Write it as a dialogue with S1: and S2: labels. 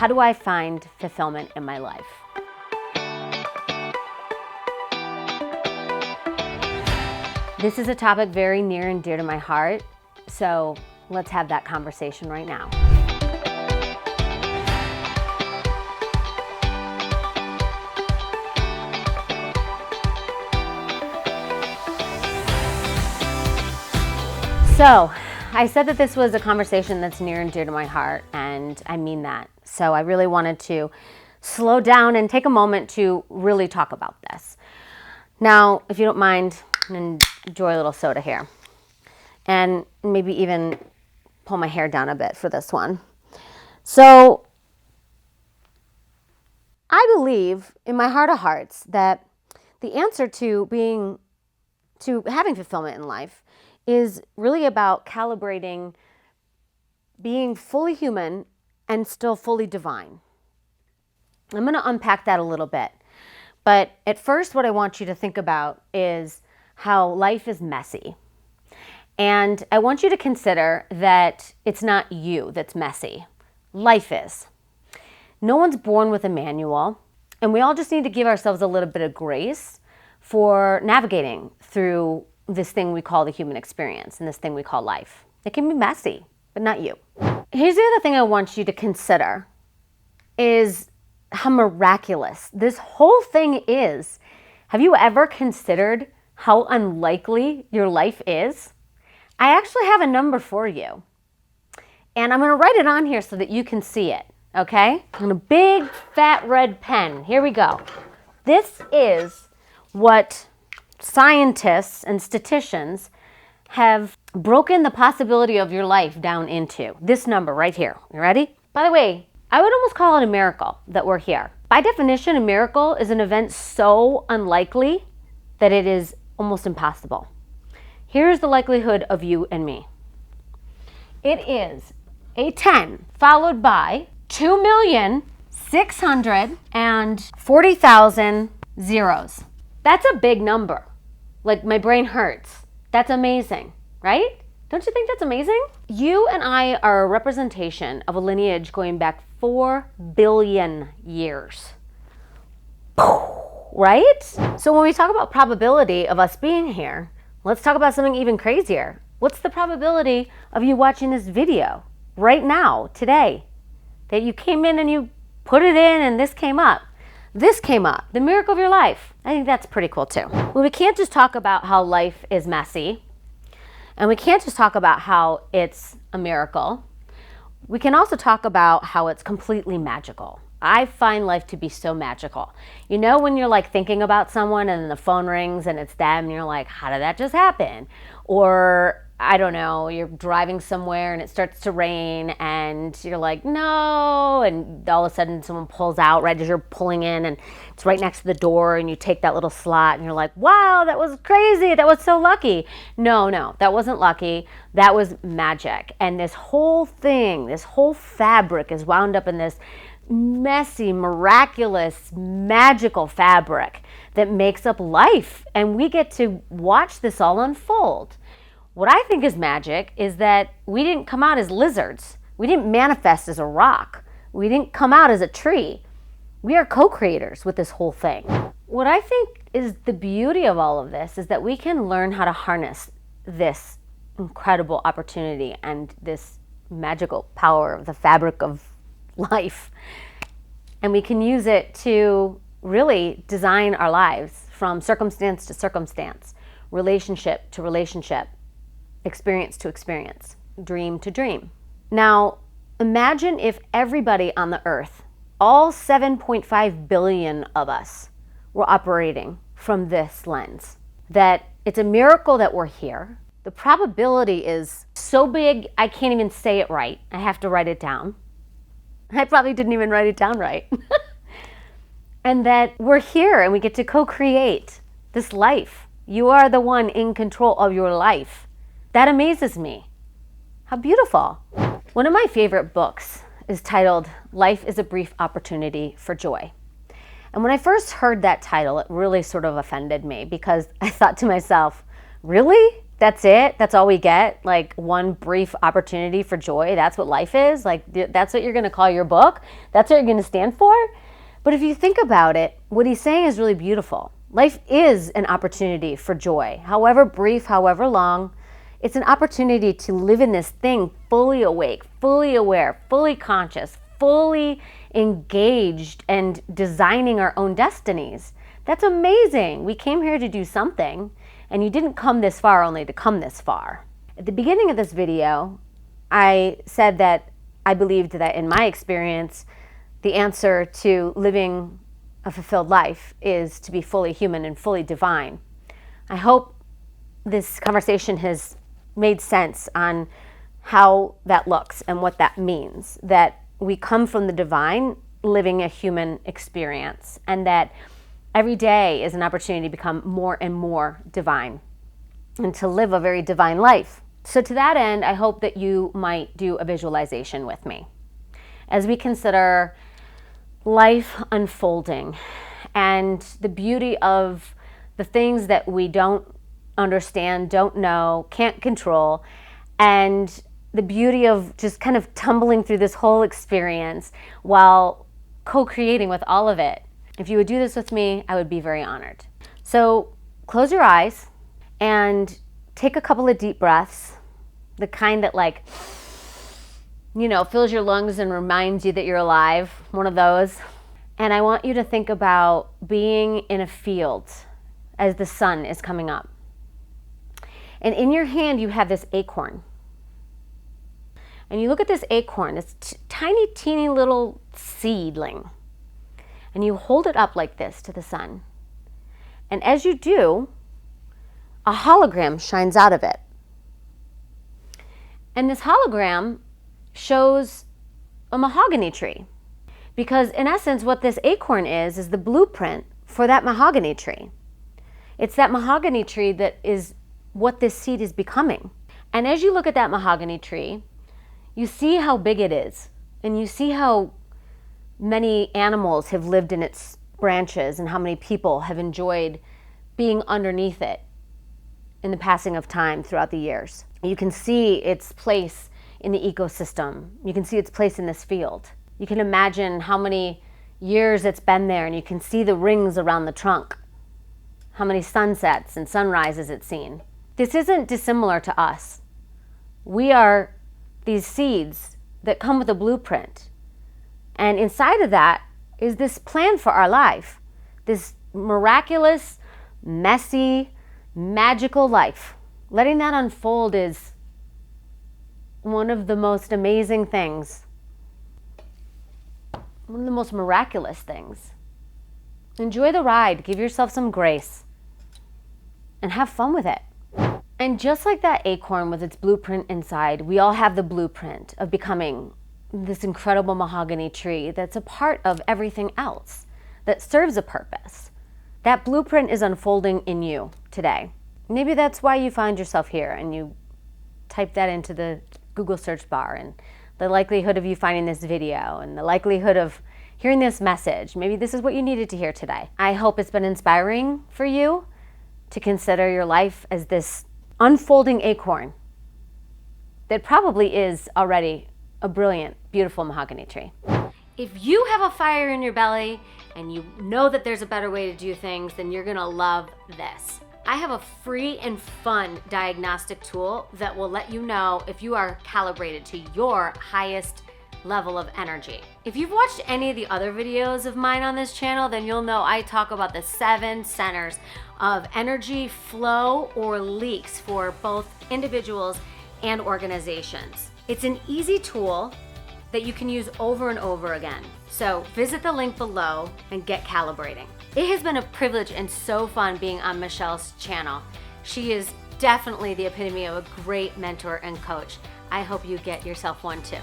S1: how do I find fulfillment in my life? This is a topic very near and dear to my heart, so let's have that conversation right now. So, I said that this was a conversation that's near and dear to my heart, and I mean that. So I really wanted to slow down and take a moment to really talk about this. Now, if you don't mind, enjoy a little soda here. And maybe even pull my hair down a bit for this one. So, I believe in my heart of hearts that the answer to having fulfillment in life is really about calibrating being fully human and still fully divine. I'm going to unpack that a little bit. But at first, what I want you to think about is how life is messy. And I want you to consider that it's not you that's messy. Life is. No one's born with a manual, and we all just need to give ourselves a little bit of grace for navigating through this thing we call the human experience and this thing we call life. It can be messy, but not you. Here's the other thing I want you to consider is how miraculous this whole thing is. Have you ever considered how unlikely your life is? I actually have a number for you. And I'm going to write it on here so that you can see it, okay? On a big, fat, red pen. Here we go. This is what scientists and statisticians have broken the possibility of your life down into. This number right here. You ready? By the way, I would almost call it a miracle that we're here. By definition, a miracle is an event so unlikely that it is almost impossible. Here's the likelihood of you and me. It is a 10 followed by 2,640,000 zeros. That's a big number. Like, my brain hurts. That's amazing, right? Don't you think that's amazing? You and I are a representation of a lineage going back 4 billion years. Right? So when we talk about probability of us being here, let's talk about something even crazier. What's the probability of you watching this video right now, today? That you came in and you put it in and this came up. This came up, the miracle of your life. I think that's pretty cool too. Well, we can't just talk about how life is messy, and we can't just talk about how it's a miracle. We can also talk about how it's completely magical. I find life to be so magical. You know when you're like thinking about someone and then the phone rings and it's them and you're like, how did that just happen? Or I don't know, you're driving somewhere and it starts to rain and you're like, no, and all of a sudden someone pulls out right as you're pulling in and it's right next to the door and you take that little slot and you're like, wow, that was crazy, that was so lucky. No, that wasn't lucky, that was magic. And this whole thing, this whole fabric is wound up in this messy, miraculous, magical fabric that makes up life. And we get to watch this all unfold. What I think is magic is that we didn't come out as lizards. We didn't manifest as a rock. We didn't come out as a tree. We are co-creators with this whole thing. What I think is the beauty of all of this is that we can learn how to harness this incredible opportunity and this magical power of the fabric of life. And we can use it to really design our lives from circumstance to circumstance, relationship to relationship, experience to experience, dream to dream. Now, imagine if everybody on the earth, all 7.5 billion of us, were operating from this lens. That it's a miracle that we're here. The probability is so big, I can't even say it right. I have to write it down. I probably didn't even write it down right. And that we're here and we get to co-create this life. You are the one in control of your life. That amazes me. How beautiful. One of my favorite books is titled Life is a Brief Opportunity for Joy. And when I first heard that title, it really sort of offended me because I thought to myself, really? that's it? That's all we get? Like one brief opportunity for joy? That's what life is? Like that's what you're going to call your book? That's what you're going to stand for? But if you think about it, what he's saying is really beautiful. Life is an opportunity for joy. However brief, however long, it's an opportunity to live in this thing fully awake, fully aware, fully conscious, fully engaged and designing our own destinies. That's amazing. We came here to do something, and you didn't come this far only to come this far. At the beginning of this video, I said that I believed that in my experience, the answer to living a fulfilled life is to be fully human and fully divine. I hope this conversation has made sense on how that looks and what that means, that we come from the divine living a human experience, and that every day is an opportunity to become more and more divine and to live a very divine life. So to that end, I hope that you might do a visualization with me as we consider life unfolding and the beauty of the things that we don't understand, don't know, can't control, and the beauty of just kind of tumbling through this whole experience while co-creating with all of it. If you would do this with me, I would be very honored. So close your eyes and take a couple of deep breaths, the kind that fills your lungs and reminds you that you're alive, one of those. And I want you to think about being in a field as the sun is coming up. And in your hand, you have this acorn. And you look at this acorn, this tiny, teeny little seedling, and you hold it up like this to the sun. And as you do, a hologram shines out of it. And this hologram shows a mahogany tree. Because in essence, what this acorn is the blueprint for that mahogany tree. It's that mahogany tree that is what this seed is becoming. And as you look at that mahogany tree, you see how big it is, and you see how many animals have lived in its branches and how many people have enjoyed being underneath it in the passing of time throughout the years. You can see its place in the ecosystem. You can see its place in this field. You can imagine how many years it's been there, and you can see the rings around the trunk, how many sunsets and sunrises it's seen. This isn't dissimilar to us. We are these seeds that come with a blueprint. And inside of that is this plan for our life, this miraculous, messy, magical life. Letting that unfold is one of the most amazing things, one of the most miraculous things. Enjoy the ride, give yourself some grace, and have fun with it. And just like that acorn with its blueprint inside, we all have the blueprint of becoming this incredible mahogany tree that's a part of everything else, that serves a purpose. That blueprint is unfolding in you today. Maybe that's why you find yourself here and you type that into the Google search bar, and the likelihood of you finding this video and the likelihood of hearing this message. Maybe this is what you needed to hear today. I hope it's been inspiring for you to consider your life as this unfolding acorn that probably is already a brilliant, beautiful mahogany tree. If you have a fire in your belly and you know that there's a better way to do things, then you're gonna love this. I have a free and fun diagnostic tool that will let you know if you are calibrated to your highest level of energy. If you've watched any of the other videos of mine on this channel, then you'll know I talk about the 7 centers of energy flow or leaks for both individuals and organizations. It's an easy tool that you can use over and over again. So visit the link below and get calibrating. It has been a privilege and so fun being on Michelle's channel. She is definitely the epitome of a great mentor and coach. I hope you get yourself one too.